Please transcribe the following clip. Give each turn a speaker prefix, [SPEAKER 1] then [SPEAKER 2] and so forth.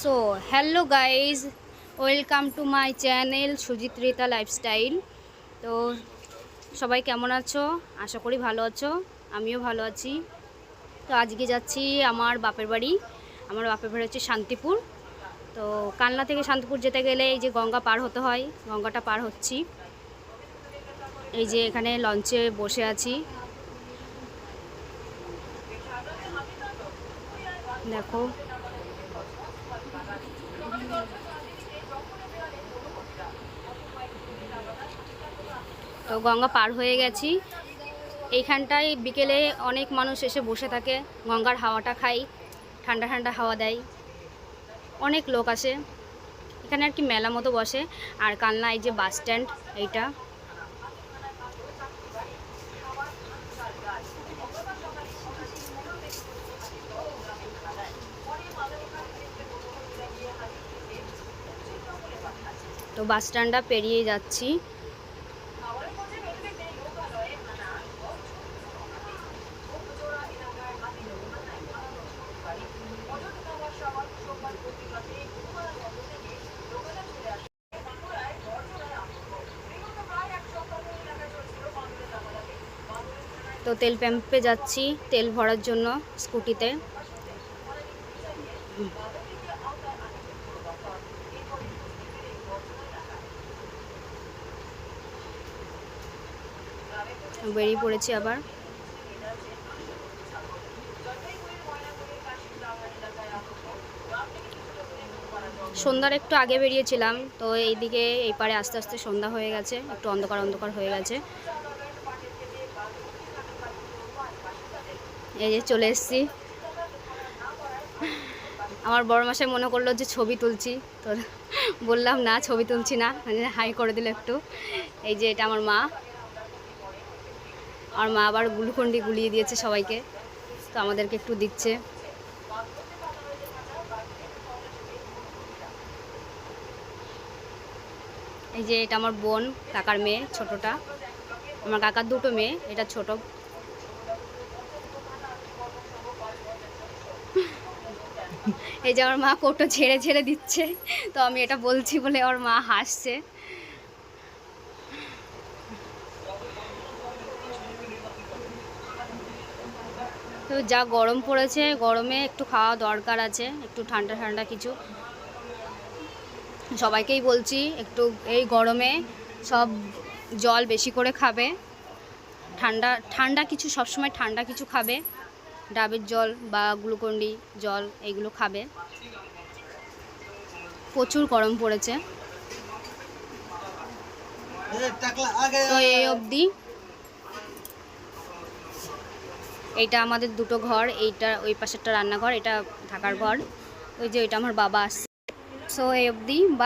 [SPEAKER 1] So hello guys, welcome to my channel Sujitrita lifestyle. তো সবাই কেমন আছো? আশা করি ভালো আছো, আমিও ভালো আছি। তো আজকে যাচ্ছি আমার বাপের বাড়ি। আমার বাপের বাড়ি হচ্ছে শান্তিপুর। তো কালনা থেকে শান্তিপুর যেতে গেলে এই যে গঙ্গা পার হতে হয়, গঙ্গাটা পার হচ্ছি। এই যে এখানে লঞ্চে বসে আছি, দেখো। তো গঙ্গা পার হয়ে গেছি। এইখানটায় বিকেলে অনেক মানুষ এসে বসে থাকে, গঙ্গার হাওয়াটা খাই, ঠান্ডা ঠান্ডা হাওয়া দেয়, অনেক লোক আসে এখানে আর কি, মেলা মতো বসে। আর কালনা এই যে বাস স্ট্যান্ড, এইটা। তো বাস স্ট্যান্ডটা পেরিয়ে যাচ্ছি। তো তেল পাম্পে যাচ্ছি তেল ভরার জন্য স্কুটিতে। বেরিয়ে পড়েছি আবার। সন্ধ্যার একটু আগে বেরিয়েছিলাম, তো এইদিকে এই পারে আস্তে আস্তে সন্ধ্যা হয়ে গেছে, একটু অন্ধকার অন্ধকার হয়ে গেছে। এই যে চলে এসেছি। আমার বড় মশাই মনে করলো যে ছবি তুলছি, তো বললাম না, ছবি তুলছি না, হাই করে দিল একটু। এই যে এটা আমার মা আবার গ্লুকন্ডি গুলিয়ে দিয়েছে সবাইকে, তো আমাদেরকে একটু দিচ্ছে। এই যে এটা আমার বোন, কাকার মেয়ে, ছোটটা। আমার কাকার দুটো মেয়ে, এটা ছোট। এই যে আমার মা কৌটো ছেড়ে ছেড়ে দিচ্ছে, তো আমি এটা বলছি বলে আমার মা হাসছে। তো যা গরম পড়েছে, গরমে একটু খাওয়া দরকার আছে, একটু ঠান্ডা ঠান্ডা কিছু। সবাইকেই বলছি একটু এই গরমে সব জল বেশি করে খাবে, ঠান্ডা ঠান্ডা কিছু, সবসময় ঠান্ডা কিছু খাবে, ডাবের জল বা গ্লুকন্ডি জল এইগুলো খাবে। প্রচুর গরম পড়েছে। তো এই অবধি। এইটা আমাদের দুটো ঘর, এইটা ওই পাশেরটা রান্নাঘর, এটা থাকার ঘর। ওই যে ওইটা আমার বাবা আসছে। সো এই অবধি, বাই।